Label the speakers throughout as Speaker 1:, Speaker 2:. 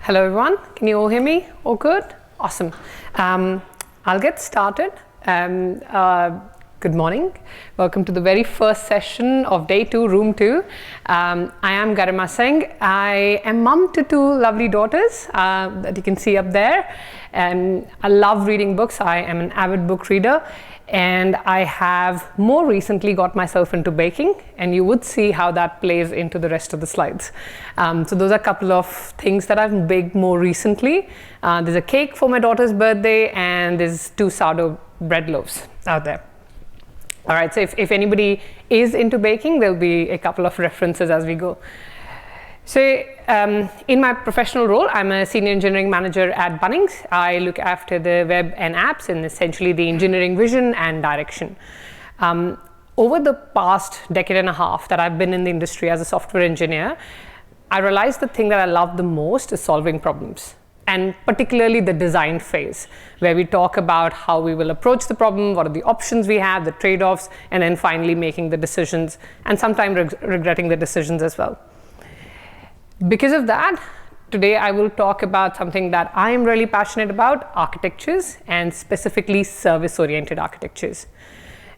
Speaker 1: Hello everyone, can you all hear me? All good? Awesome. I'll get started. Good morning. Welcome to the very first session of day 2, room 2. I am Garima Singh. I am mum to 2 lovely daughters that you can see up there. And I love reading books. I am an avid book reader. And I have more recently got myself into baking, and you would see how that plays into the rest of the slides. So those are a couple of things that I've baked more recently. There's a cake for my daughter's birthday, and there's 2 sourdough bread loaves out there. All right, so if anybody is into baking, there'll be a couple of references as we go. So in my professional role, I'm a senior engineering manager at Bunnings. I look after the web and apps and essentially the engineering vision and direction. Over the past decade and a half that I've been in the industry as a software engineer, I realized the thing that I love the most is solving problems, and particularly the design phase, where we talk about how we will approach the problem, what are the options we have, the trade-offs, and then finally making the decisions, and sometimes regretting the decisions as well. Because of that, today I will talk about something that I am really passionate about, architectures, and specifically service-oriented architectures.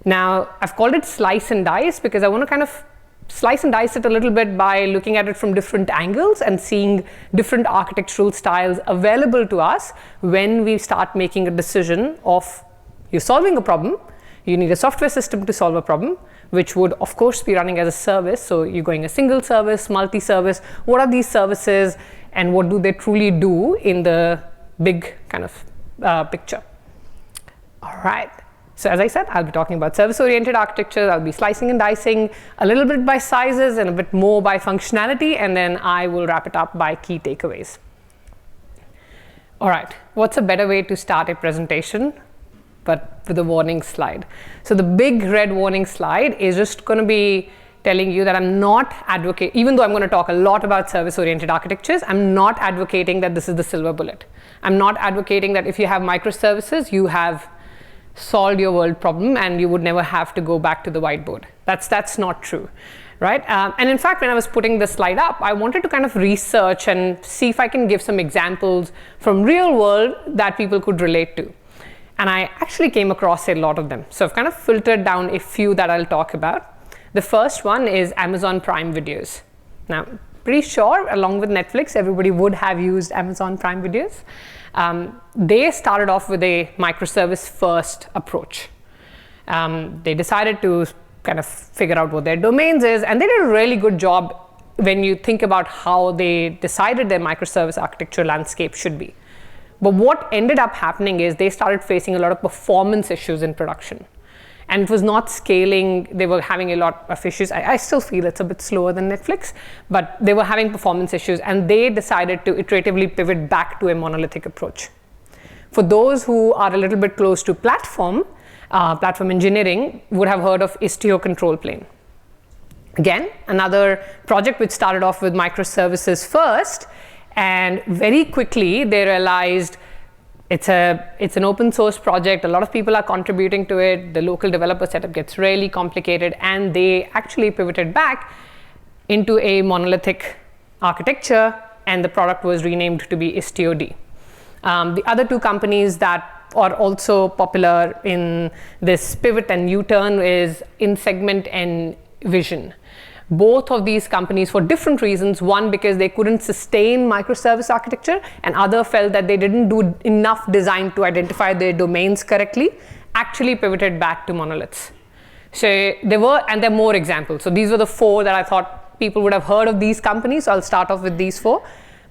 Speaker 1: Now, I've called it slice and dice because I want to kind of slice and dice it a little bit by looking at it from different angles and seeing different architectural styles available to us when we start making a decision of you're solving a problem, you need a software system to solve a problem, which would of course be running as a service. So you're going a single service, multi-service. What are these services and what do they truly do in the big kind of picture? All right. So as I said, I'll be talking about service-oriented architecture. I'll be slicing and dicing a little bit by sizes and a bit more by functionality, and then I will wrap it up by key takeaways. All right. What's a better way to start a presentation but with a warning slide? So the big red warning slide is just going to be telling you that I'm not advocating, even though I'm going to talk a lot about service-oriented architectures, I'm not advocating that this is the silver bullet. I'm not advocating that if you have microservices, you have solved your world problem and you would never have to go back to the whiteboard. That's not true, right? And in fact, when I was putting this slide up, I wanted to kind of research and see if I can give some examples from real world that people could relate to. And I actually came across a lot of them. So I've kind of filtered down a few that I'll talk about. The first one is Amazon Prime videos. Now, pretty sure along with Netflix, everybody would have used Amazon Prime videos. They started off with a microservice first approach. They decided to kind of figure out what their domains is, and they did a really good job when you think about how they decided their microservice architecture landscape should be. But what ended up happening is they started facing a lot of performance issues in production. And it was not scaling. They were having a lot of issues. I still feel it's a bit slower than Netflix, but they were having performance issues, and they decided to iteratively pivot back to a monolithic approach. For those who are a little bit close to platform engineering would have heard of Istio control plane. Again, another project which started off with microservices first, and very quickly they realized it's an open source project. A lot of people are contributing to it. The local developer setup gets really complicated, and they actually pivoted back into a monolithic architecture, and the product was renamed to be Istio-D. The other 2 companies that are also popular in this pivot and U-turn is InSegment and Vision. Both of these companies, for different reasons, one because they couldn't sustain microservice architecture, and other felt that they didn't do enough design to identify their domains correctly, actually pivoted back to monoliths. So there are more examples. So these were the 4 that I thought people would have heard of these companies. So I'll start off with these 4.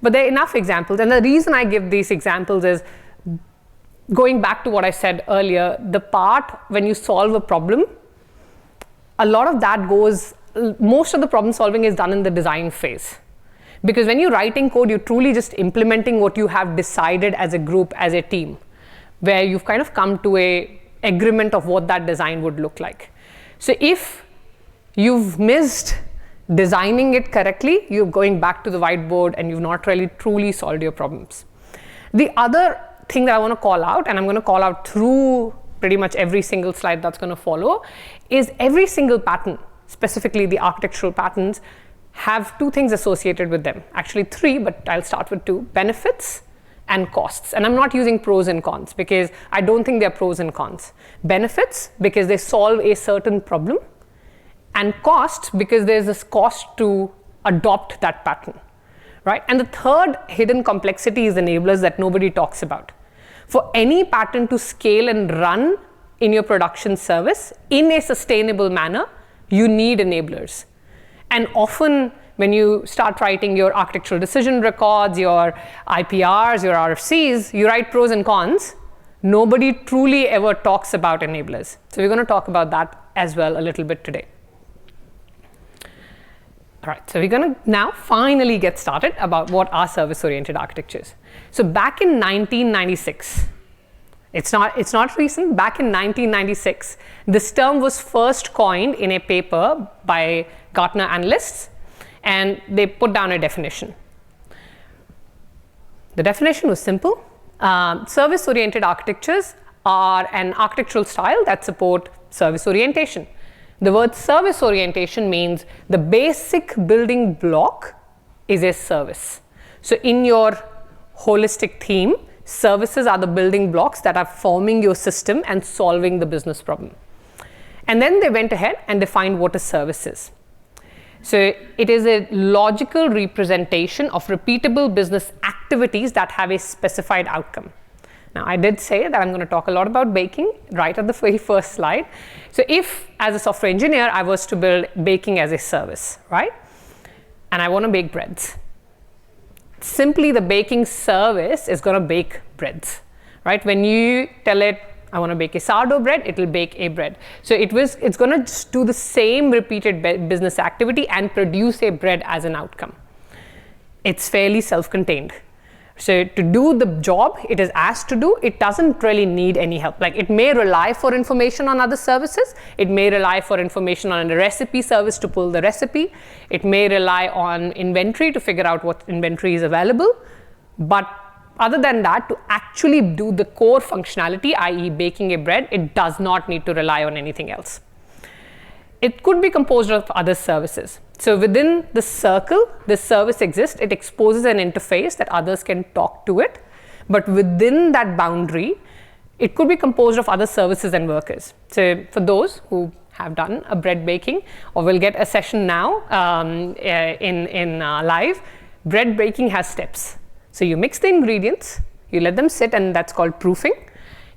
Speaker 1: But there are enough examples. And the reason I give these examples is going back to what I said earlier, the part when you solve a problem, a lot of that most of the problem solving is done in the design phase. Because when you're writing code, you're truly just implementing what you have decided as a group, as a team, where you've kind of come to an agreement of what that design would look like. So if you've missed designing it correctly, you're going back to the whiteboard and you've not really truly solved your problems. The other thing that I want to call out, and I'm going to call out through pretty much every single slide that's going to follow, is every single pattern, specifically the architectural patterns, have two things associated with them. Actually three, but I'll start with two: benefits and costs. And I'm not using pros and cons because I don't think they're pros and cons. Benefits because they solve a certain problem, and costs because there's this cost to adopt that pattern, right? And the third hidden complexity is enablers that nobody talks about. For any pattern to scale and run in your production service in a sustainable manner, you need enablers. And often when you start writing your architectural decision records, your IPRs, your RFCs, you write pros and cons. Nobody truly ever talks about enablers. So we're going to talk about that as well a little bit today. All right, so we're going to now finally get started about what are service-oriented architectures. So back in 1996, it's not recent, back in 1996, this term was first coined in a paper by Gartner analysts, and they put down a definition. The definition was simple. Service-oriented architectures are an architectural style that support service orientation. The word service orientation means the basic building block is a service. So in your holistic theme, services are the building blocks that are forming your system and solving the business problem. And then they went ahead and defined what a service is. So it is a logical representation of repeatable business activities that have a specified outcome. Now, I did say that I'm going to talk a lot about baking right at the very first slide. So if, as a software engineer, I was to build baking as a service, right? And I want to bake breads. Simply the baking service is going to bake breads, right? When you tell it, I want to bake a sourdough bread, it will bake a bread. So it's going to just do the same repeated business activity and produce a bread as an outcome. It's fairly self-contained. So to do the job it is asked to do, it doesn't really need any help. Like, it may rely for information on other services. It may rely for information on a recipe service to pull the recipe. It may rely on inventory to figure out what inventory is available. But other than that, to actually do the core functionality, i.e. baking a bread, it does not need to rely on anything else. It could be composed of other services. So within the circle, this service exists. It exposes an interface that others can talk to it. But within that boundary, it could be composed of other services and workers. So for those who have done a bread baking or will get a session now in live, bread baking has steps. So you mix the ingredients, you let them sit, and that's called proofing.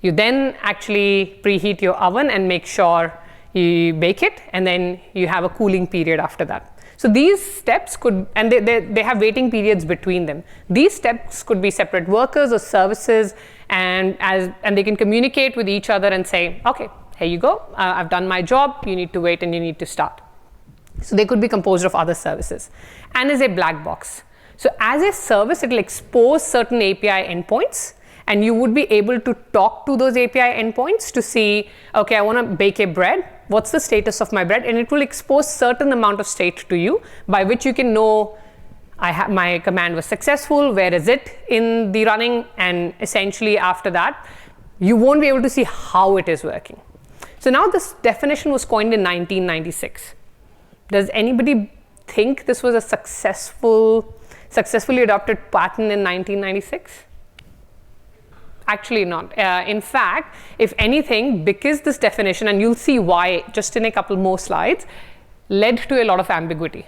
Speaker 1: You then actually preheat your oven and make sure you bake it, and then you have a cooling period after that. So these steps could, and they have waiting periods between them. These steps could be separate workers or services, and they can communicate with each other and say, okay, here you go, I've done my job, you need to wait and you need to start. So they could be composed of other services, and is a black box. So as a service, it will expose certain API endpoints, and you would be able to talk to those API endpoints to see, okay, I want to bake a bread. What's the status of my bread? And it will expose certain amount of state to you by which you can know my command was successful, where is it in the running, and essentially after that, you won't be able to see how it is working. So now this definition was coined in 1996. Does anybody think this was a successfully adopted pattern in 1996? Actually not. In fact, if anything, because this definition, and you'll see why just in a couple more slides, led to a lot of ambiguity.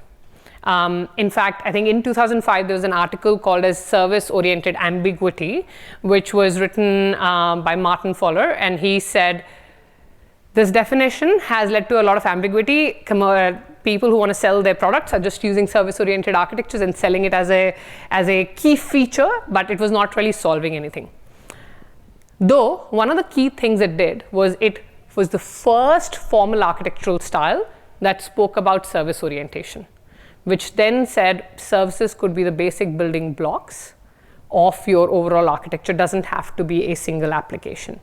Speaker 1: In fact, I think in 2005, there was an article called as Service-Oriented Ambiguity, which was written by Martin Fowler, and he said, this definition has led to a lot of ambiguity. People who want to sell their products are just using service-oriented architectures and selling it as a key feature, but it was not really solving anything. Though, one of the key things it did was it was the first formal architectural style that spoke about service orientation, which then said services could be the basic building blocks of your overall architecture, doesn't have to be a single application.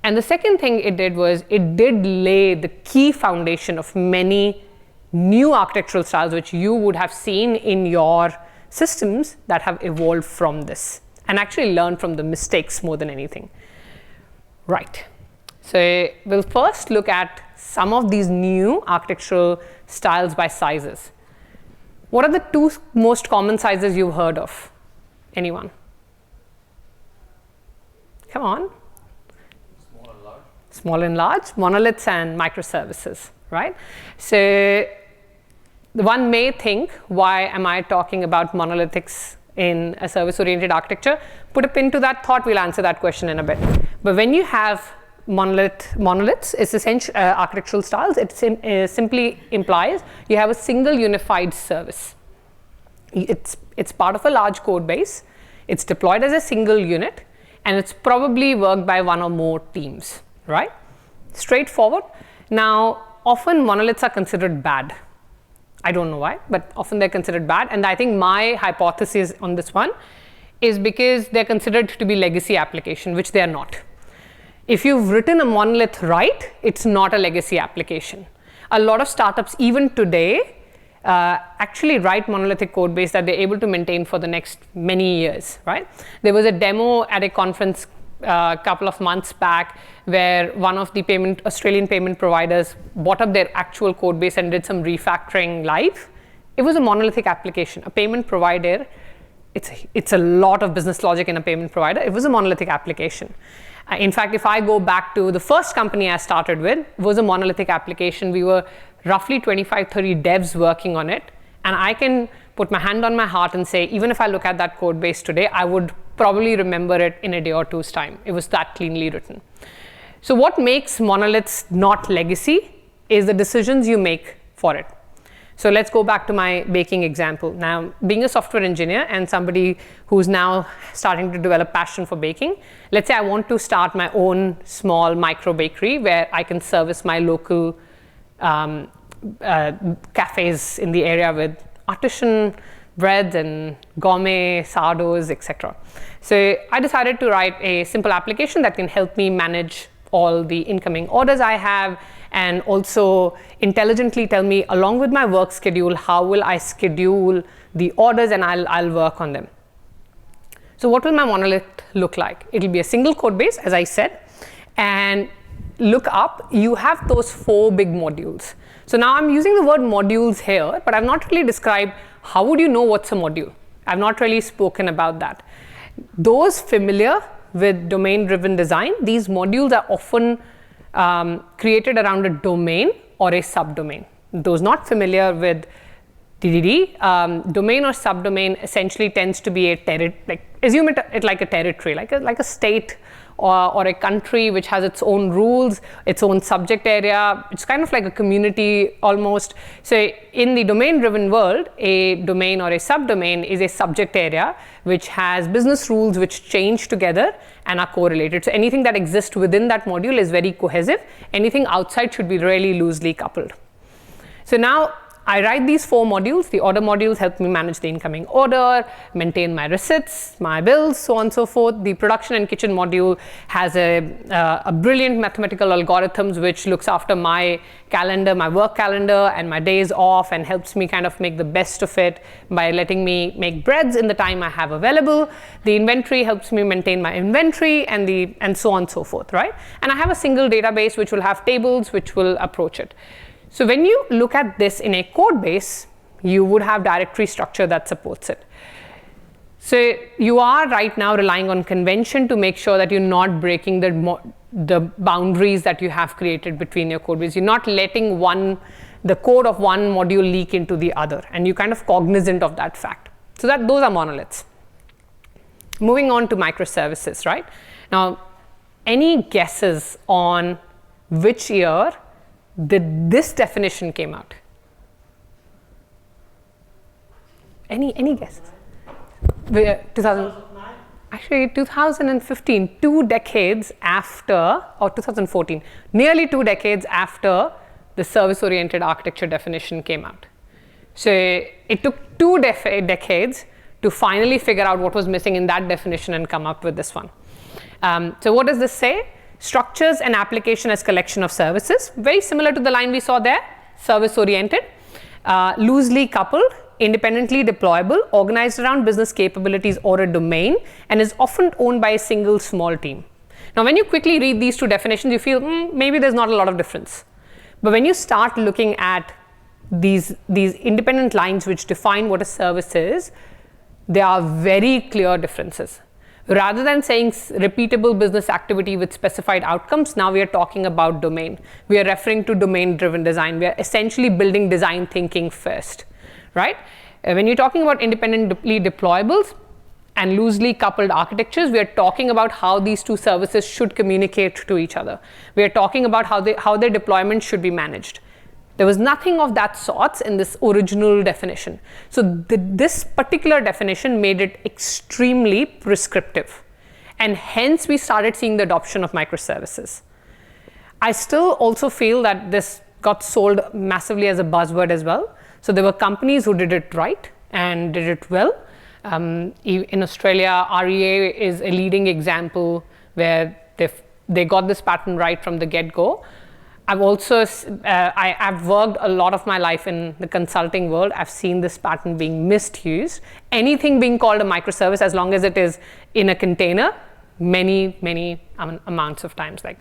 Speaker 1: And the second thing it did was it did lay the key foundation of many new architectural styles which you would have seen in your systems that have evolved from this, and actually learn from the mistakes more than anything. Right. So we'll first look at some of these new architectural styles by sizes. What are the two most common sizes you've heard of? Anyone? Come on.
Speaker 2: Small and large.
Speaker 1: Small and large, monoliths and microservices, right? So one may think, why am I talking about monolithics in a service-oriented architecture? Put a pin to that thought, we'll answer that question in a bit. But when you have monoliths, it's essential architectural styles, it simply implies you have a single unified service. It's part of a large code base, it's deployed as a single unit, and it's probably worked by one or more teams, right? Straightforward. Now, often monoliths are considered bad. I don't know why, but often they're considered bad. And I think my hypothesis on this one is because they're considered to be legacy application, which they are not. If you've written a monolith right, it's not a legacy application. A lot of startups, even today, actually write monolithic code base that they're able to maintain for the next many years, right? There was a demo at a conference a couple of months back where one of the Australian payment providers bought up their actual code base and did some refactoring live. It was a monolithic application. A payment provider, it's a lot of business logic in a payment provider. It was a monolithic application. In fact, if I go back to the first company I started with, it was a monolithic application. We were roughly 25, 30 devs working on it. And I can put my hand on my heart and say, even if I look at that code base today, I would probably remember it in a day or two's time. It was that cleanly written. So what makes monoliths not legacy is the decisions you make for it. So let's go back to my baking example. Now, being a software engineer and somebody who's now starting to develop passion for baking, let's say I want to start my own small micro bakery where I can service my local cafes in the area with artisan breads and gourmet sourdoughs, etc. So I decided to write a simple application that can help me manage all the incoming orders I have and also intelligently tell me, along with my work schedule, how will I schedule the orders, and I'll work on them. So what will my monolith look like? It'll be a single code base, as I said, and look up, you have those 4 big modules. So now I'm using the word modules here, but I've not really described how would you know what's a module. I've not really spoken about that. Those familiar with domain-driven design, these modules are often created around a domain or a subdomain. Those not familiar with DDD, domain or subdomain essentially tends to be a territory, assume it like a territory, like a state or a country which has its own rules, its own subject area. It's kind of like a community almost. So in the domain-driven world, a domain or a subdomain is a subject area which has business rules which change together and are correlated. So anything that exists within that module is very cohesive. Anything outside should be really loosely coupled. So now I write these 4 modules. The order modules help me manage the incoming order, maintain my receipts, my bills, so on and so forth. The production and kitchen module has a brilliant mathematical algorithms which looks after my calendar, my work calendar, and my days off, and helps me kind of make the best of it by letting me make breads in the time I have available. The inventory helps me maintain my inventory, and so on and so forth, right? And I have a single database which will have tables which will approach it. So when you look at this in a code base, you would have directory structure that supports it. So you are right now relying on convention to make sure that you're not breaking the boundaries that you have created between your code base. You're not letting the code of one module leak into the other, and you're kind of cognizant of that fact. So those are monoliths. Moving on to microservices, right? Now, any guesses on which year this definition came out? Any guesses? 2009? Actually 2015, 2 decades after, or 2014, nearly 2 decades after the service-oriented architecture definition came out. So it took 2 decades to finally figure out what was missing in that definition and come up with this one. So what does this say? Structures an application as collection of services, very similar to the line we saw there, service-oriented, loosely coupled, independently deployable, organized around business capabilities or a domain, and is often owned by a single small team. Now, when you quickly read these 2 definitions, you feel maybe there's not a lot of difference. But when you start looking at these independent lines which define what a service is, there are very clear differences. Rather than saying repeatable business activity with specified outcomes, now we are talking about domain. We are referring to domain-driven design. We are essentially building design thinking first, right? When you're talking about independently deployables and loosely coupled architectures, we are talking about how these two services should communicate to each other. We are talking about how their deployment should be managed. There was nothing of that sort in this original definition. So this particular definition made it extremely prescriptive. And hence we started seeing the adoption of microservices. I still also feel that this got sold massively as a buzzword as well. So there were companies who did it right and did it well. In Australia, REA is a leading example where they got this pattern right from the get-go. I've also, I've worked a lot of my life in the consulting world. I've seen this pattern being misused. Anything being called a microservice, as long as it is in a container, many amounts of times. Like,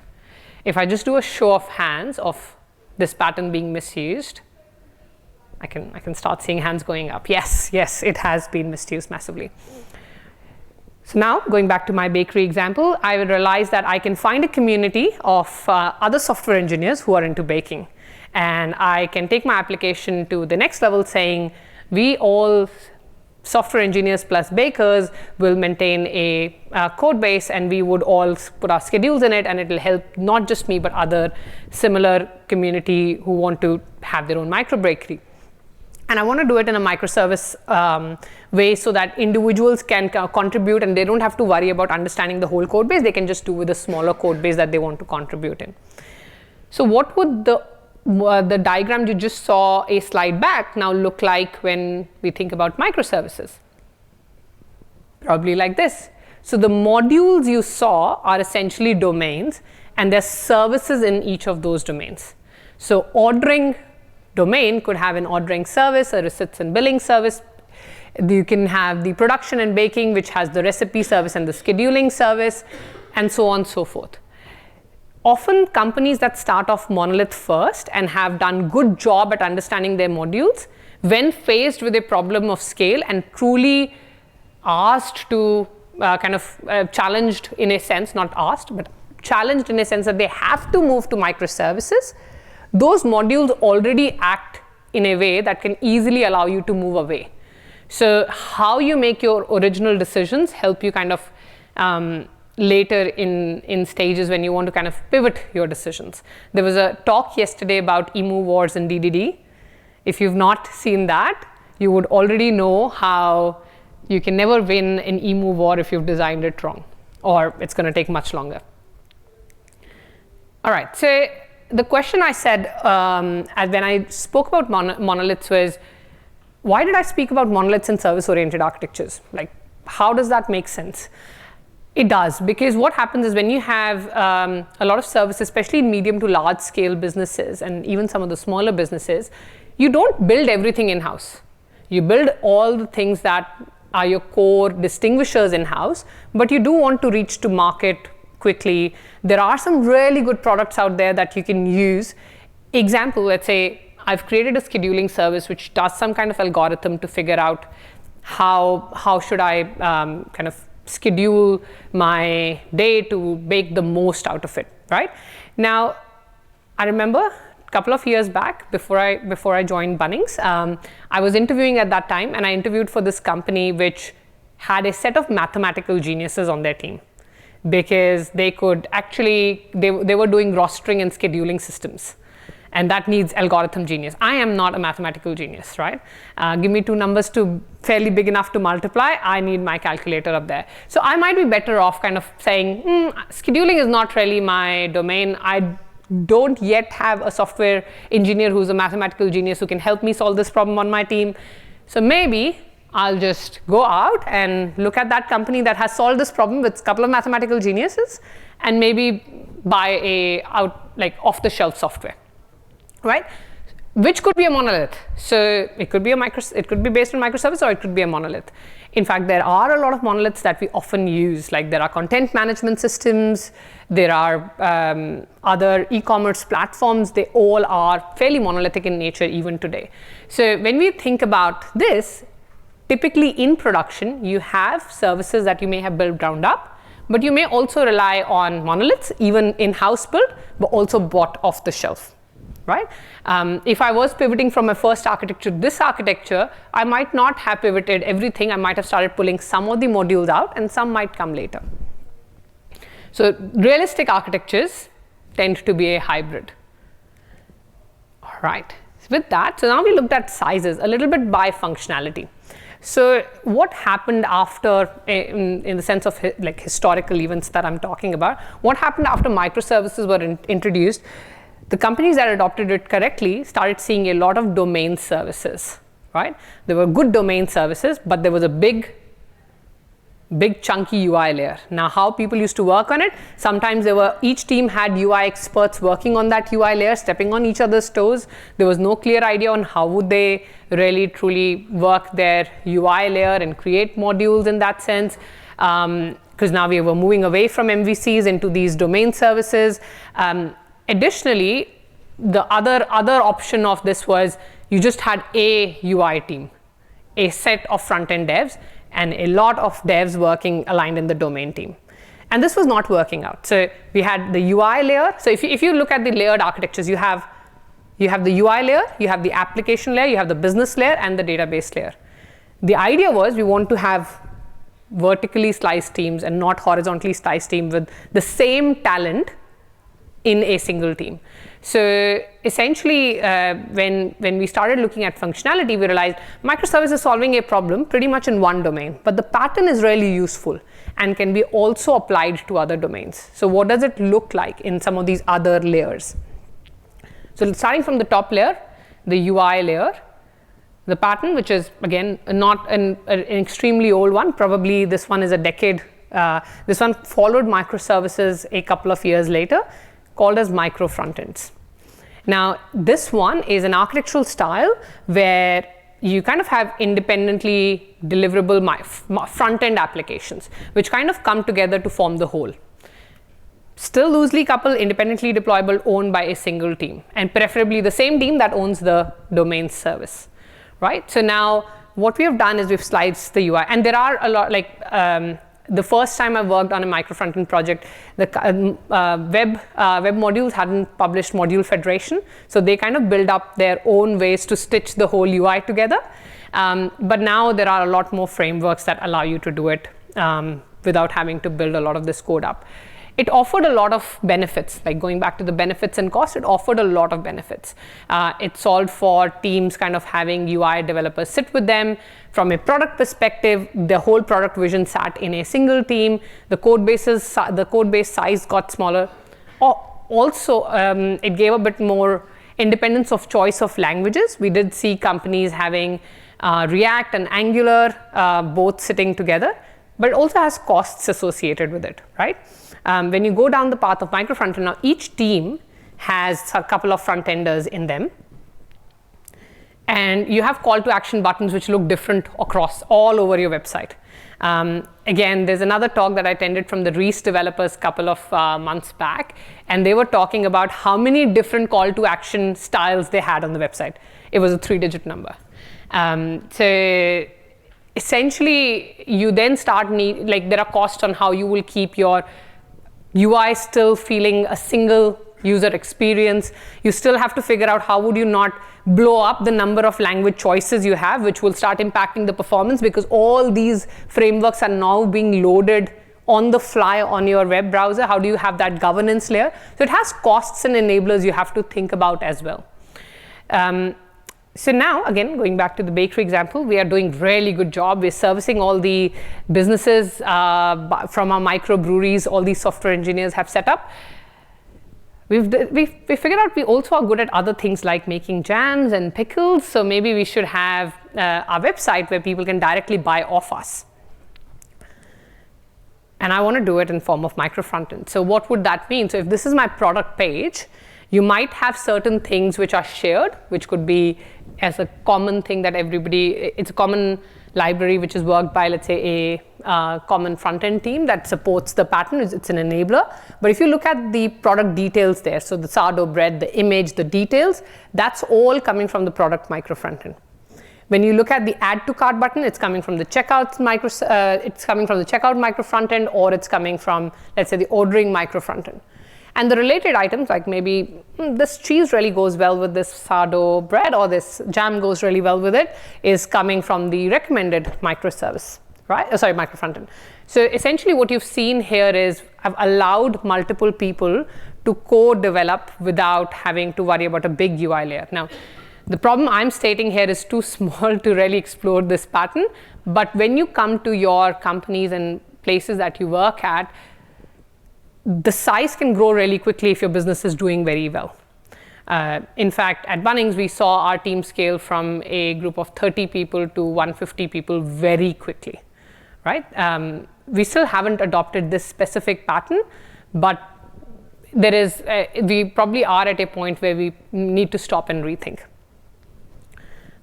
Speaker 1: if I just do a show of hands of this pattern being misused, I can start seeing hands going up. Yes, it has been misused massively. So now, going back to my bakery example, I would realize that I can find a community of other software engineers who are into baking. And I can take my application to the next level saying, we all software engineers plus bakers will maintain a code base, and we would all put our schedules in it, and it will help not just me, but other similar community who want to have their own micro bakery. And I want to do it in a microservice way so that individuals can contribute and they don't have to worry about understanding the whole code base. They can just do with a smaller code base that they want to contribute in. So what would the diagram you just saw a slide back now look like when we think about microservices? Probably like this. So the modules you saw are essentially domains, and there's services in each of those domains. So ordering domain could have an ordering service, a receipts and billing service. You can have the production and baking, which has the recipe service and the scheduling service, and so on and so forth. Often companies that start off monolith first and have done good job at understanding their modules, when faced with a problem of scale and truly asked to challenged in a sense, not asked, but challenged in a sense that they have to move to microservices, those modules already act in a way that can easily allow you to move away. So how you make your original decisions help you kind of later in stages when you want to kind of pivot your decisions. There was a talk yesterday about emu wars in DDD. If you've not seen that, you would already know how you can never win an emu war if you've designed it wrong, or it's going to take much longer. All right, so the question I said when I spoke about monoliths was, why did I speak about monoliths and service-oriented architectures? Like, how does that make sense? It does, because what happens is when you have a lot of services, especially in medium to large scale businesses and even some of the smaller businesses, you don't build everything in-house. You build all the things that are your core distinguishers in-house, but you do want to reach to market quickly. There are some really good products out there that you can use. Example, let's say I've created a scheduling service which does some kind of algorithm to figure out how should I kind of schedule my day to make the most out of it, right? Now, I remember a couple of years back before I joined Bunnings, I was interviewing at that time, and I interviewed for this company which had a set of mathematical geniuses on their team, because they could actually, they were doing rostering and scheduling systems. And that needs algorithm genius. I am not a mathematical genius, right? Give me two numbers fairly big enough to multiply, I need my calculator up there. So I might be better off kind of saying, scheduling is not really my domain. I don't yet have a software engineer who's a mathematical genius who can help me solve this problem on my team. So maybe I'll just go out and look at that company that has solved this problem with a couple of mathematical geniuses and maybe buy off-the-shelf software. Right? which could be a monolith. So it could be it could be based on microservice, or it could be a monolith. In fact, there are a lot of monoliths that we often use, like there are content management systems, there are other e-commerce platforms. They all are fairly monolithic in nature even today. So when we think about this, typically in production, you have services that you may have built ground up, but you may also rely on monoliths, even in-house built, but also bought off the shelf. Right? If I was pivoting from my first architecture to this architecture, I might not have pivoted everything. I might have started pulling some of the modules out, and some might come later. So realistic architectures tend to be a hybrid. All right. With that, so now we looked at sizes a little bit by functionality. So what happened after, in the sense of like historical events that I'm talking about, what happened after microservices were introduced? The companies that adopted it correctly started seeing a lot of domain services, right? There were good domain services, but there was a big chunky UI layer. Now, how people used to work on it, sometimes each team had UI experts working on that UI layer, stepping on each other's toes. There was no clear idea on how would they really truly work their UI layer and create modules in that sense. Because now we were moving away from MVCs into these domain services. Additionally, the other option of this was you just had a UI team, a set of front-end devs, and a lot of devs working aligned in the domain team. And this was not working out. So we had the UI layer. So if you look at the layered architectures, you have the UI layer, you have the application layer, you have the business layer, and the database layer. The idea was we want to have vertically sliced teams and not horizontally sliced teams with the same talent in a single team. So essentially, when we started looking at functionality, we realized microservices is solving a problem pretty much in one domain, but the pattern is really useful and can be also applied to other domains. So what does it look like in some of these other layers? So starting from the top layer, the UI layer, the pattern, which is again not an extremely old one, probably this one is a decade. This one followed microservices a couple of years later, called as micro frontends. Now, this one is an architectural style where you kind of have independently deliverable front-end applications, which kind of come together to form the whole. Still loosely coupled, independently deployable, owned by a single team, and preferably the same team that owns the domain service, right? So now what we have done is we've sliced the UI, and there are a lot, like the first time I worked on a micro frontend project, the web modules hadn't published module federation, so they kind of build up their own ways to stitch the whole UI together. But now there are a lot more frameworks that allow you to do it without having to build a lot of this code up. It offered a lot of benefits, like going back to the benefits and cost, it offered a lot of benefits. It solved for teams kind of having UI developers sit with them. From a product perspective, the whole product vision sat in a single team. The code base size got smaller. Also, it gave a bit more independence of choice of languages. We did see companies having React and Angular both sitting together, but it also has costs associated with it, right? When you go down the path of micro frontend, now each team has a couple of front-enders in them. And you have call to action buttons which look different across all over your website. Again, there's another talk that I attended from the Reese developers a couple of months back, and they were talking about how many different call to action styles they had on the website. It was a 3-digit number. So essentially, you then start there are costs on how you will keep your UI still feeling a single user experience. You still have to figure out how would you not blow up the number of language choices you have, which will start impacting the performance, because all these frameworks are now being loaded on the fly on your web browser. How do you have that governance layer? So it has costs and enablers you have to think about as well. So now, again, going back to the bakery example, we are doing really good job. We're servicing all the businesses from our microbreweries, all these software engineers have set up. We figured out we also are good at other things like making jams and pickles. So maybe we should have our website where people can directly buy off us. And I want to do it in form of micro frontend. So what would that mean? So if this is my product page, You might have certain things which are shared, which could be as a common thing that everybody, it's a common library which is worked by, let's say, a common front-end team that supports the pattern. It's an enabler. But if you look at the product details there, so the sourdough bread, the image, the details, that's all coming from the product micro front-end. When you look at the add to cart button, it's coming from the checkout micro front-end, or it's coming from, let's say, the ordering micro front-end. And the related items, like maybe this cheese really goes well with this sourdough bread, or this jam goes really well with it, is coming from the recommended microservice, right? Micro front-end. So essentially what you've seen here is I've allowed multiple people to co-develop without having to worry about a big UI layer. Now, the problem I'm stating here is too small to really explore this pattern, but when you come to your companies and places that you work at, the size can grow really quickly if your business is doing very well. In fact, at Bunnings, we saw our team scale from a group of 30 people to 150 people very quickly, right? We still haven't adopted this specific pattern, but there is, we probably are at a point where we need to stop and rethink.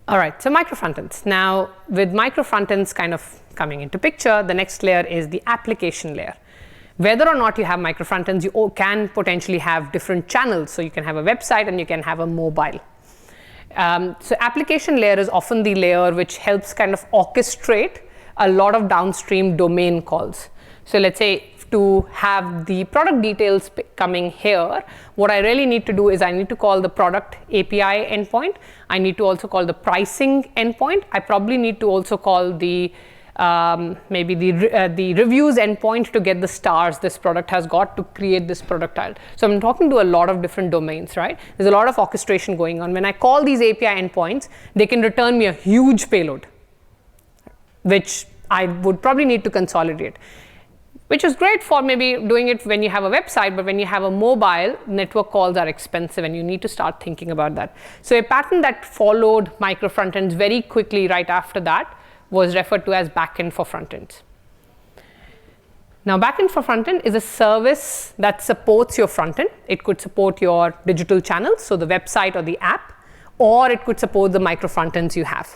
Speaker 1: All right, so micro frontends. Now, with micro frontends kind of coming into picture, the next layer is the application layer. Whether or not you have micro frontends, you can potentially have different channels. So you can have a website and you can have a mobile. So application layer is often the layer which helps kind of orchestrate a lot of downstream domain calls. So let's say to have the product details coming here, what I really need to do is I need to call the product API endpoint. I need to also call the pricing endpoint. I probably need to also call the maybe the reviews endpoint to get the stars this product has got to create this product tile. So I'm talking to a lot of different domains, right? There's a lot of orchestration going on. When I call these API endpoints, they can return me a huge payload, which I would probably need to consolidate, which is great for maybe doing it when you have a website, but when you have a mobile, network calls are expensive and you need to start thinking about that. So a pattern that followed micro frontends very quickly right after that was referred to as Backend for frontends. Now, Backend for frontend is a service that supports your frontend. It could support your digital channels, so the website or the app, or it could support the micro frontends you have.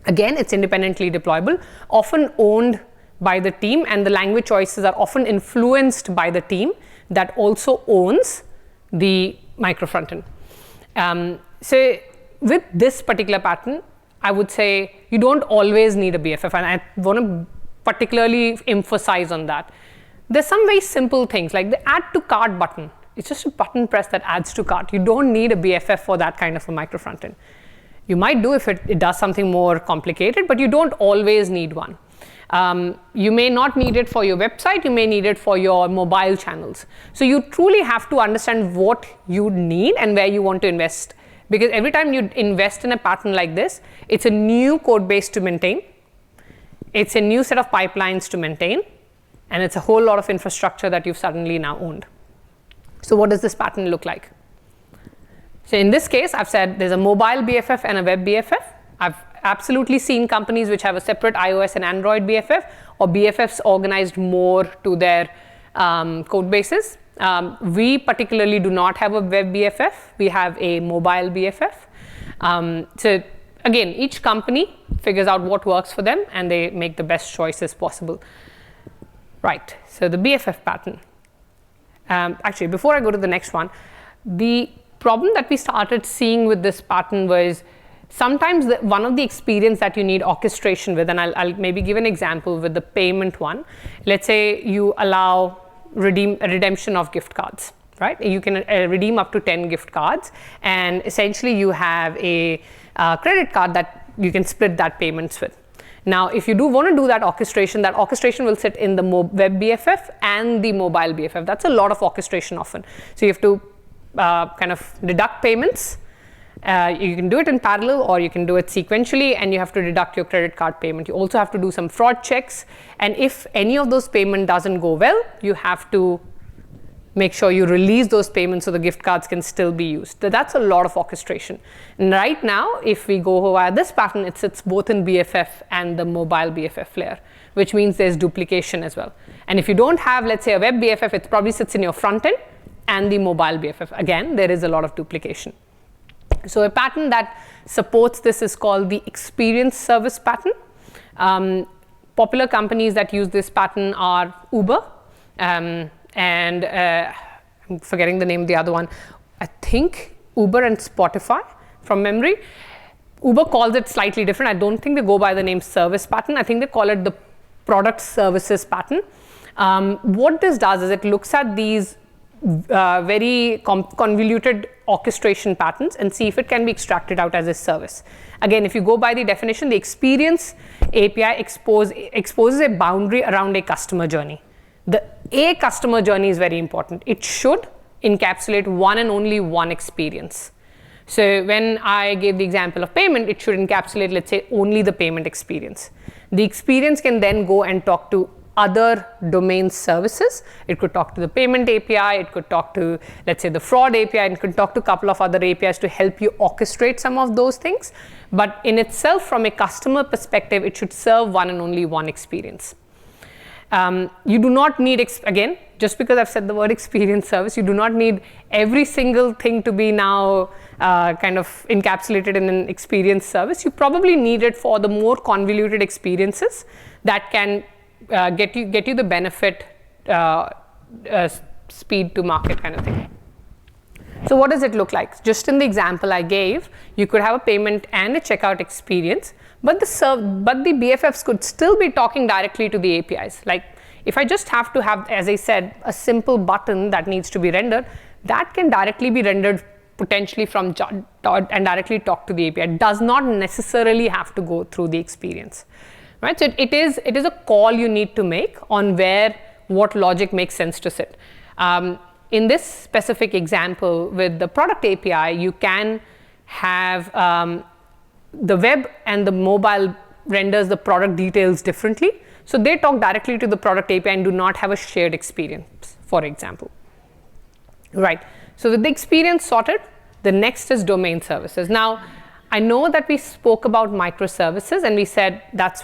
Speaker 1: Again, it's independently deployable, often owned by the team, and the language choices are often influenced by the team that also owns the micro frontend. So with this particular pattern, I would say you don't always need a BFF, and I want to particularly emphasize on that. There's some very simple things like the add to cart button. It's just a button press that adds to cart. You don't need a BFF for that kind of a micro frontend. You might do if it does something more complicated, but you don't always need one. You may not need it for your website, you may need it for your mobile channels. So you truly have to understand what you need and where you want to invest. Because every time you invest in a pattern like this, it's a new code base to maintain, it's a new set of pipelines to maintain, and it's a whole lot of infrastructure that you've suddenly now owned. So what does this pattern look like? So in this case, I've said there's a mobile BFF and a web BFF. I've absolutely seen companies which have a separate iOS and Android BFF, or BFFs organized more to their code bases. We particularly do not have a web BFF. We have a mobile BFF. So again, each company figures out what works for them and they make the best choices possible. Right, so the BFF pattern. Actually, before I go to the next one, the problem that we started seeing with this pattern was sometimes one of the experience that you need orchestration with, and I'll maybe give an example with the payment one. Let's say you allow redemption of gift cards, right? You can redeem up to 10 gift cards, and essentially you have a credit card that you can split that payments with. Now, if you do want to do that orchestration will sit in the web BFF and the mobile BFF. That's a lot of orchestration often. So you have to kind of deduct payments. You can do it in parallel or you can do it sequentially, and you have to deduct your credit card payment. You also have to do some fraud checks, and if any of those payment doesn't go well, you have to make sure you release those payments so the gift cards can still be used. So that's a lot of orchestration. And right now, if we go via this pattern, it sits both in BFF and the mobile BFF layer, which means there's duplication as well. And if you don't have, let's say, a web BFF, it probably sits in your front end, and the mobile BFF. Again, there is a lot of duplication. So a pattern that supports this is called the experience service pattern. Popular companies that use this pattern are Uber and I'm forgetting the name of the other one. I think Uber and Spotify from memory. Uber calls it slightly different. I don't think they go by the name service pattern. I think they call it the product services pattern. What this does is it looks at these very convoluted orchestration patterns and see if it can be extracted out as a service. Again, if you go by the definition, the experience API exposes a boundary around a customer journey. A customer journey is very important. It should encapsulate one and only one experience. So when I gave the example of payment, it should encapsulate, let's say, only the payment experience. The experience can then go and talk to other domain services. It could talk to the payment API, it could talk to, let's say, the fraud API, and it could talk to a couple of other APIs to help you orchestrate some of those things. But in itself, from a customer perspective, it should serve one and only one experience. You do not need, again, just because I've said the word experience service, you do not need every single thing to be now kind of encapsulated in an experience service. You probably need it for the more convoluted experiences that can get you the benefit, speed to market kind of thing. So what does it look like? Just in the example I gave, you could have a payment and a checkout experience, but the BFFs could still be talking directly to the APIs. Like if I just have to have, as I said, a simple button that needs to be rendered, that can directly be rendered potentially from and directly talk to the API. It does not necessarily have to go through the experience. Right? So it is a call you need to make on what logic makes sense to sit. In this specific example with the product API, you can have the web and the mobile renders the product details differently. So they talk directly to the product API and do not have a shared experience, for example. Right. So with the experience sorted, the next is domain services. Now, I know that we spoke about microservices and we said that's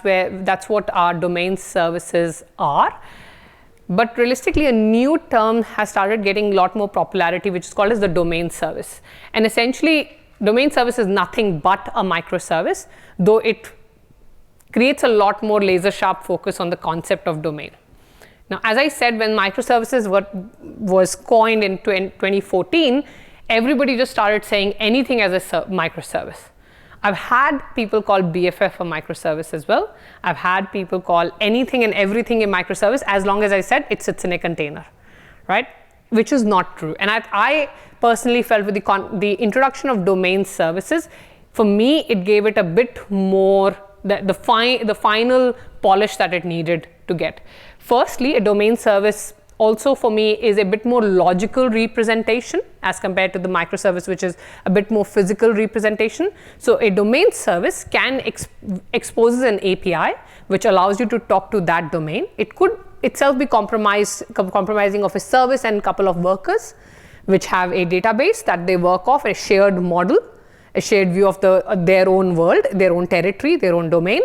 Speaker 1: what our domain services are. But realistically, a new term has started getting a lot more popularity, which is called as the domain service. And essentially, domain service is nothing but a microservice, though it creates a lot more laser sharp focus on the concept of domain. Now, as I said, when microservices was coined in 2014, everybody just started saying anything as a microservice. I've had people call BFF a microservice as well. I've had people call anything and everything a microservice as long as I said it sits in a container, right? Which is not true. And I personally felt with the introduction of domain services, for me, it gave it a bit more, the final polish that it needed to get. Firstly, a domain service also for me is a bit more logical representation as compared to the microservice, which is a bit more physical representation. So a domain service can exposes an API which allows you to talk to that domain. It could itself be compromising of a service and a couple of workers which have a database that they work off, a shared model, a shared view of their own world, their own territory, their own domain.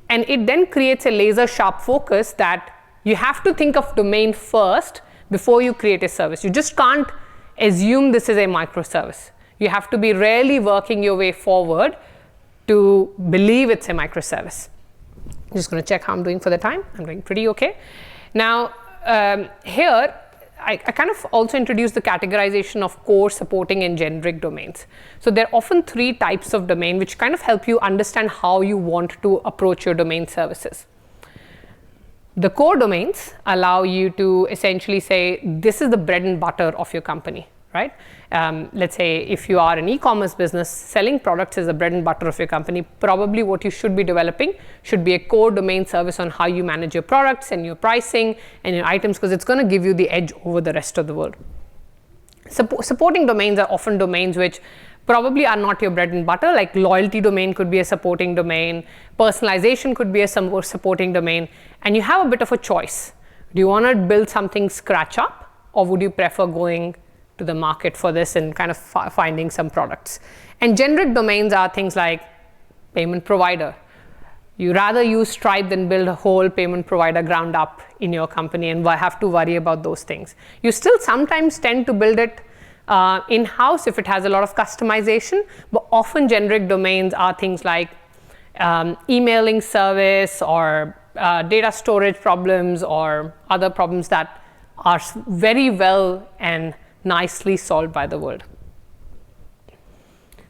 Speaker 1: And it then creates a laser sharp focus that you have to think of domain first before you create a service. You just can't assume this is a microservice. You have to be really working your way forward to believe it's a microservice. I'm just going to check how I'm doing for the time. I'm doing pretty okay. Now, here, I kind of also introduced the categorization of core, supporting, and generic domains. So there are often three types of domain which kind of help you understand how you want to approach your domain services. The core domains allow you to essentially say, this is the bread and butter of your company, right? Let's say if you are an e-commerce business, selling products is the bread and butter of your company. Probably what you should be developing should be a core domain service on how you manage your products and your pricing and your items, because it's going to give you the edge over the rest of the world. Supporting domains are often domains which probably are not your bread and butter, like loyalty domain could be a supporting domain, personalization could be a supporting domain, and you have a bit of a choice. Do you want to build something scratch up, or would you prefer going to the market for this and kind of finding some products? And generic domains are things like payment provider. You rather use Stripe than build a whole payment provider ground up in your company and have to worry about those things. You still sometimes tend to build it in-house if it has a lot of customization, but often generic domains are things like emailing service or data storage problems or other problems that are very well and nicely solved by the world.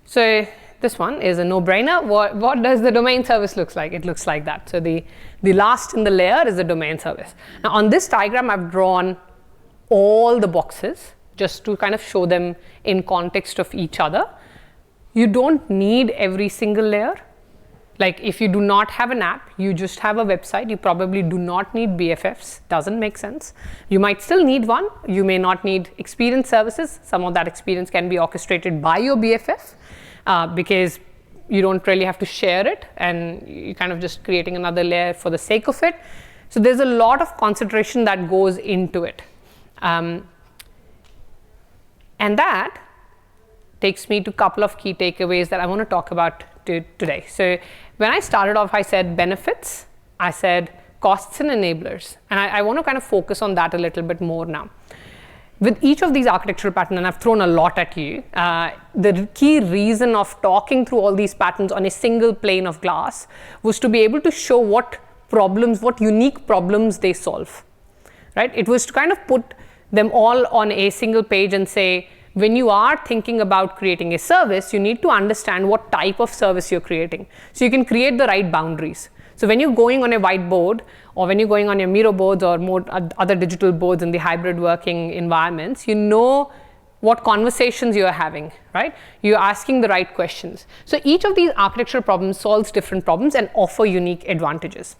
Speaker 1: So this one is a no-brainer. What does the domain service look like? It looks like that. So the last in the layer is the domain service. Now on this diagram, I've drawn all the boxes just to kind of show them in context of each other. You don't need every single layer. Like if you do not have an app, you just have a website, you probably do not need BFFs, doesn't make sense. You might still need one. You may not need experience services. Some of that experience can be orchestrated by your BFF because you don't really have to share it and you're kind of just creating another layer for the sake of it. So there's a lot of consideration that goes into it. And that takes me to a couple of key takeaways that I want to talk about today. So when I started off, I said benefits, I said costs and enablers. And I want to kind of focus on that a little bit more now. With each of these architectural patterns, and I've thrown a lot at you, the key reason of talking through all these patterns on a single plane of glass was to be able to show what unique problems they solve, right? It was to kind of put them all on a single page and say, when you are thinking about creating a service, you need to understand what type of service you're creating. So you can create the right boundaries. So when you're going on a whiteboard or when you're going on your Miro boards or more other digital boards in the hybrid working environments, you know what conversations you're having, right? You're asking the right questions. So each of these architectural problems solves different problems and offer unique advantages.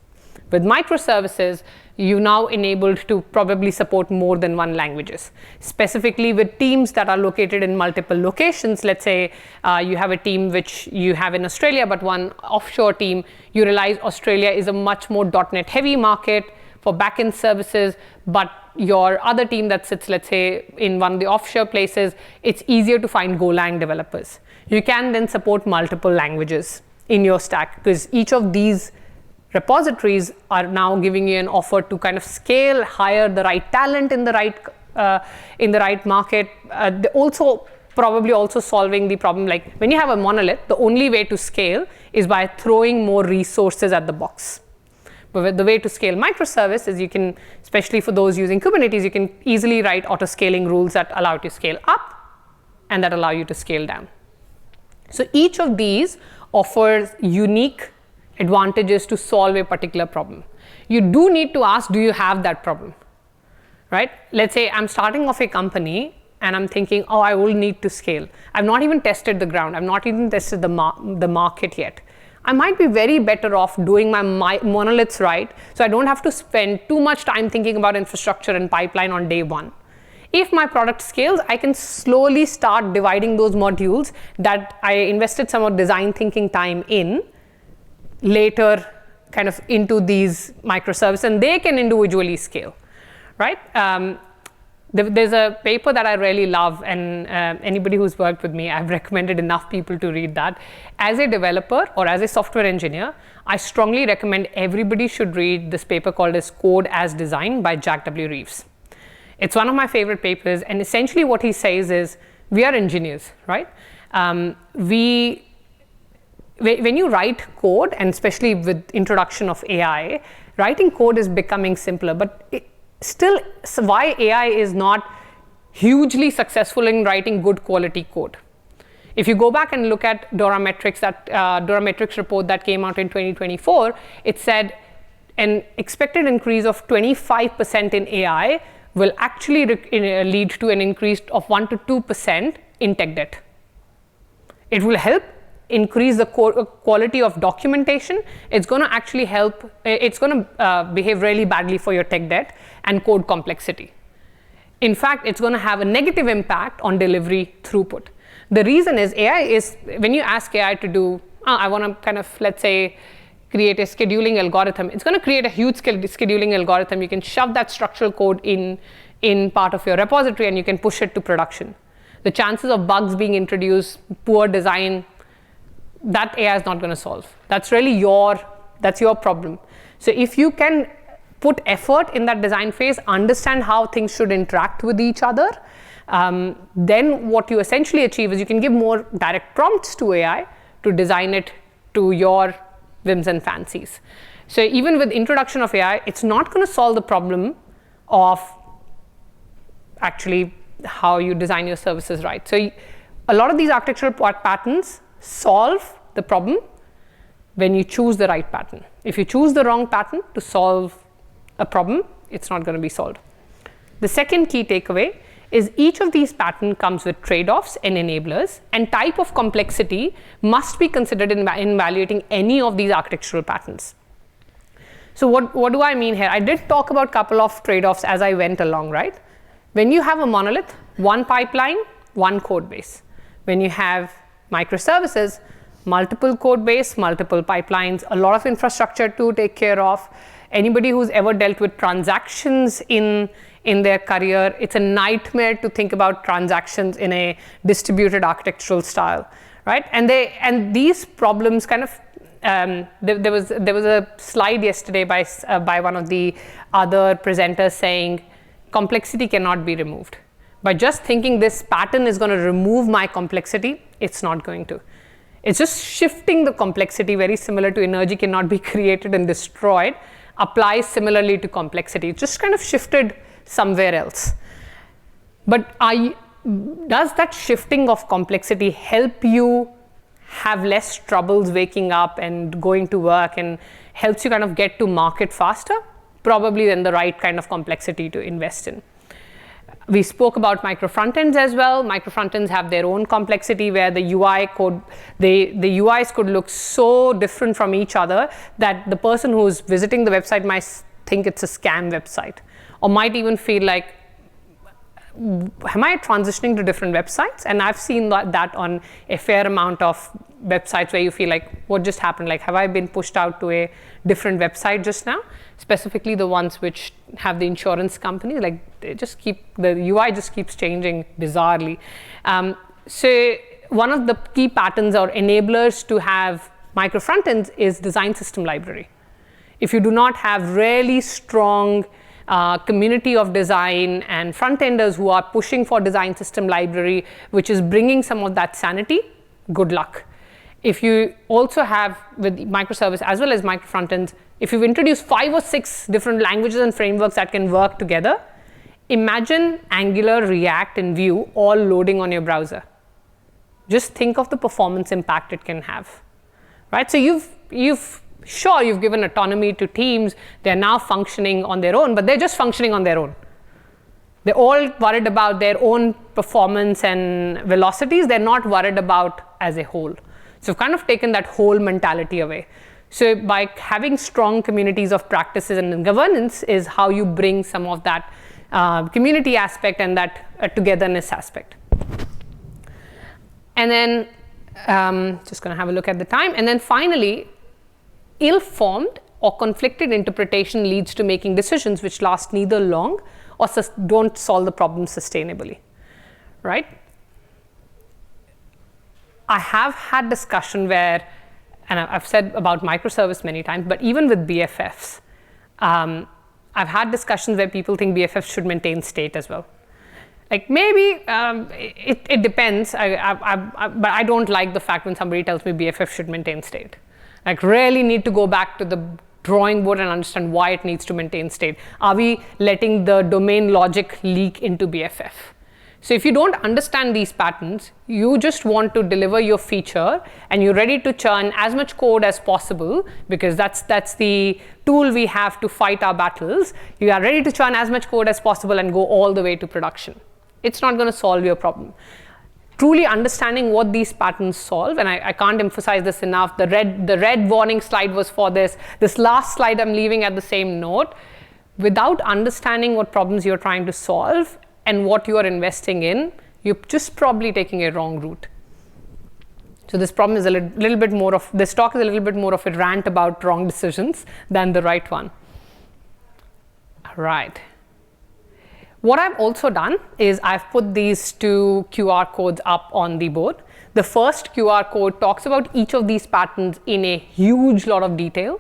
Speaker 1: With microservices, you're now enabled to probably support more than one languages. Specifically with teams that are located in multiple locations, let's say you have a team which you have in Australia, but one offshore team, you realize Australia is a much more .NET heavy market for backend services, but your other team that sits, let's say, in one of the offshore places, it's easier to find Golang developers. You can then support multiple languages in your stack because each of these repositories are now giving you an offer to kind of scale, hire the right talent in the right market. Probably also solving the problem, like when you have a monolith, the only way to scale is by throwing more resources at the box. But the way to scale microservice is you can, especially for those using Kubernetes, you can easily write auto-scaling rules that allow you to scale up and that allow you to scale down. So each of these offers unique advantages to solve a particular problem. You do need to ask, do you have that problem, right? Let's say I'm starting off a company and I'm thinking, oh, I will need to scale. I've not even tested the ground. I've not even tested the market yet. I might be very better off doing my monoliths right, so I don't have to spend too much time thinking about infrastructure and pipeline on day one. If my product scales, I can slowly start dividing those modules that I invested some of design thinking time in later kind of into these microservices, and they can individually scale, right? There's a paper that I really love, and anybody who's worked with me, I've recommended enough people to read that. As a developer or as a software engineer, I strongly recommend everybody should read this paper called as Code as Design by Jack W. Reeves. It's one of my favorite papers, and essentially what he says is, we are engineers, right? When you write code, and especially with introduction of AI, writing code is becoming simpler, but still, why AI is not hugely successful in writing good quality code. If you go back and look at Dorametrics report that came out in 2024, it said an expected increase of 25% in AI will actually lead to an increase of 1 to 2% in tech debt. It will help increase the quality of documentation. It's going to actually help, it's going to behave really badly for your tech debt and code complexity. In fact, it's going to have a negative impact on delivery throughput. The reason is AI is, when you ask AI to do, I want to kind of, let's say, create a scheduling algorithm, it's going to create a huge scheduling algorithm. You can shove that structural code in part of your repository and you can push it to production. The chances of bugs being introduced, poor design, that AI is not going to solve. That's really your problem. So if you can put effort in that design phase, understand how things should interact with each other, then what you essentially achieve is you can give more direct prompts to AI to design it to your whims and fancies. So even with introduction of AI, it's not going to solve the problem of actually how you design your services right. So a lot of these architectural patterns solve the problem when you choose the right pattern. If you choose the wrong pattern to solve a problem, it's not going to be solved. The second key takeaway is each of these patterns comes with trade-offs and enablers, and type of complexity must be considered in evaluating any of these architectural patterns. So what do I mean here? I did talk about a couple of trade-offs as I went along, right? When you have a monolith, one pipeline, one code base. When you have microservices, multiple code base, multiple pipelines, a lot of infrastructure to take care of. Anybody who's ever dealt with transactions in their career, it's a nightmare to think about transactions in a distributed architectural style, right? And these problems kind of there was a slide yesterday by one of the other presenters saying complexity cannot be removed. By just thinking this pattern is going to remove my complexity, it's not going to. It's just shifting the complexity, very similar to energy cannot be created and destroyed, applies similarly to complexity. It's just kind of shifted somewhere else. But does that shifting of complexity help you have less troubles waking up and going to work and helps you kind of get to market faster? Probably then the right kind of complexity to invest in. We spoke about micro frontends as well. Micro frontends have their own complexity where the UI code, the UIs could look so different from each other that the person who's visiting the website might think it's a scam website, or might even feel like, am I transitioning to different websites? And I've seen that on a fair amount of websites where you feel like, what just happened? Like, have I been pushed out to a different website just now? Specifically the ones which have the insurance companies, like they just the UI just keeps changing bizarrely. So one of the key patterns or enablers to have micro frontends is design system library. If you do not have really strong community of design and front-enders who are pushing for design system library, which is bringing some of that sanity, good luck. If you also have with microservice as well as micro frontends, if you've introduced 5 or 6 different languages and frameworks that can work together, imagine Angular, React, and Vue all loading on your browser. Just think of the performance impact it can have, right? So you've given autonomy to teams. They're now functioning on their own, but they're just functioning on their own. They're all worried about their own performance and velocities. They're not worried about as a whole. So we've kind of taken that whole mentality away. So by having strong communities of practices and governance is how you bring some of that community aspect and that togetherness aspect. And then just going to have a look at the time. And then finally, ill-formed or conflicted interpretation leads to making decisions which last neither long or don't solve the problem sustainably, right? I have had discussion where, and I've said about microservice many times, but even with BFFs, I've had discussions where people think BFFs should maintain state as well. Like maybe it depends, but I don't like the fact when somebody tells me BFF should maintain state. Like really need to go back to the drawing board and understand why it needs to maintain state. Are we letting the domain logic leak into BFF? So if you don't understand these patterns, you just want to deliver your feature and you're ready to churn as much code as possible because that's the tool we have to fight our battles. You are ready to churn as much code as possible and go all the way to production. It's not going to solve your problem. Truly understanding what these patterns solve, and I can't emphasize this enough, the red warning slide was for this. This last slide I'm leaving at the same note. Without understanding what problems you're trying to solve and what you are investing in, you're just probably taking a wrong route. So this problem is this talk is a little bit more of a rant about wrong decisions than the right one. All right. What I've also done is I've put these 2 QR codes up on the board. The first QR code talks about each of these patterns in a huge lot of detail.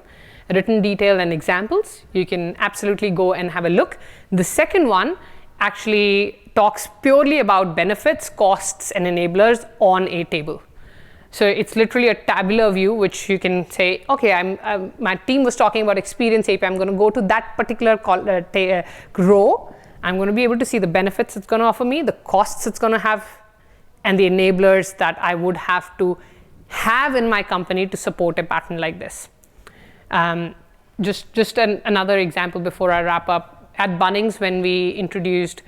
Speaker 1: written detail and examples. You can absolutely go and have a look. The second one actually talks purely about benefits, costs, and enablers on a table. So it's literally a tabular view, which you can say, okay, my team was talking about experience API. I'm going to go to that particular row. I'm going to be able to see the benefits it's going to offer me, the costs it's going to have, and the enablers that I would have to have in my company to support a pattern like this. Another example before I wrap up. At Bunnings, when we introduced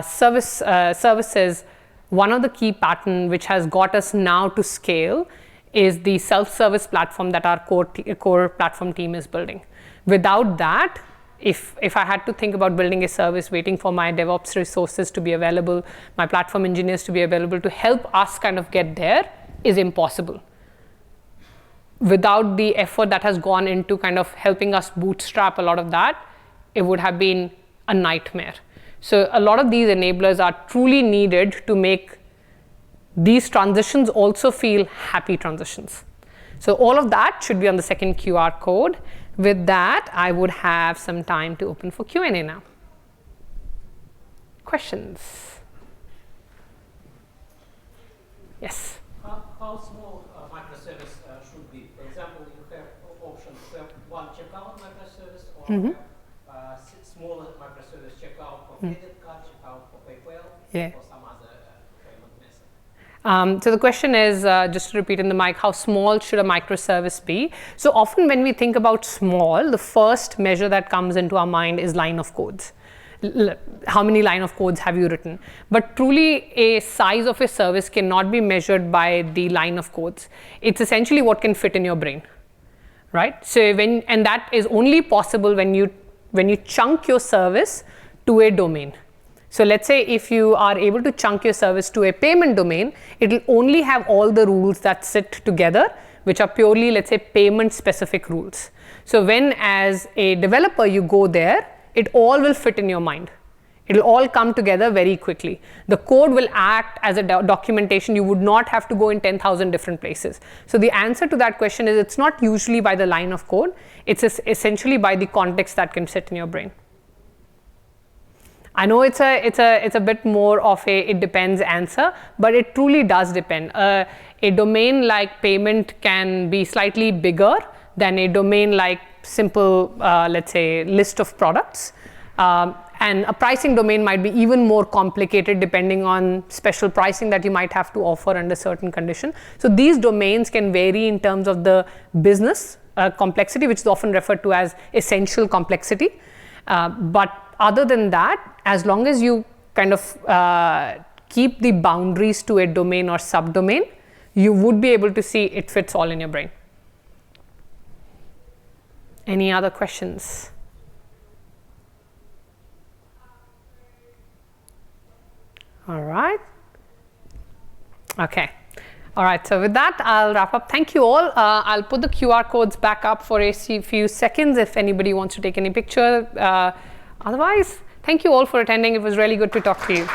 Speaker 1: services, one of the key pattern which has got us now to scale is the self-service platform that our core platform team is building. Without that, if I had to think about building a service, waiting for my DevOps resources to be available, my platform engineers to be available to help us kind of get there, is impossible. Without the effort that has gone into kind of helping us bootstrap a lot of that, it would have been a nightmare. So a lot of these enablers are truly needed to make these transitions also feel happy transitions. So all of that should be on the second QR code. With that, I would have some time to open for Q&A now. Questions? Yes?
Speaker 3: How small a microservice should be? For example, you have options to have one checkout microservice or smaller microservice checkout for credit card, checkout for PayPal, or some other payment method.
Speaker 1: So the question is, just to repeat in the mic, how small should a microservice be? So often when we think about small, the first measure that comes into our mind is line of codes. How many line of codes have you written? But truly, a size of a service cannot be measured by the line of codes. It's essentially what can fit in your brain, right? So and that is only possible when you chunk your service to a domain. So let's say if you are able to chunk your service to a payment domain, it will only have all the rules that sit together, which are purely, let's say, payment specific rules. So when as a developer you go there, it all will fit in your mind. It will all come together very quickly. The code will act as a documentation. You would not have to go in 10,000 different places. So the answer to that question is, it's not usually by the line of code. It's essentially by the context that can sit in your brain. I know it's a bit more of a it depends answer, but it truly does depend. A domain like payment can be slightly bigger than a domain like simple, let's say, list of products. And a pricing domain might be even more complicated depending on special pricing that you might have to offer under certain condition. So these domains can vary in terms of the business complexity, which is often referred to as essential complexity. But other than that, as long as you kind of keep the boundaries to a domain or subdomain, you would be able to see it fits all in your brain. Any other questions? All right. Okay. All right. So with that, I'll wrap up. Thank you all. I'll put the QR codes back up for a few seconds if anybody wants to take any picture. Otherwise, thank you all for attending. It was really good to talk to you.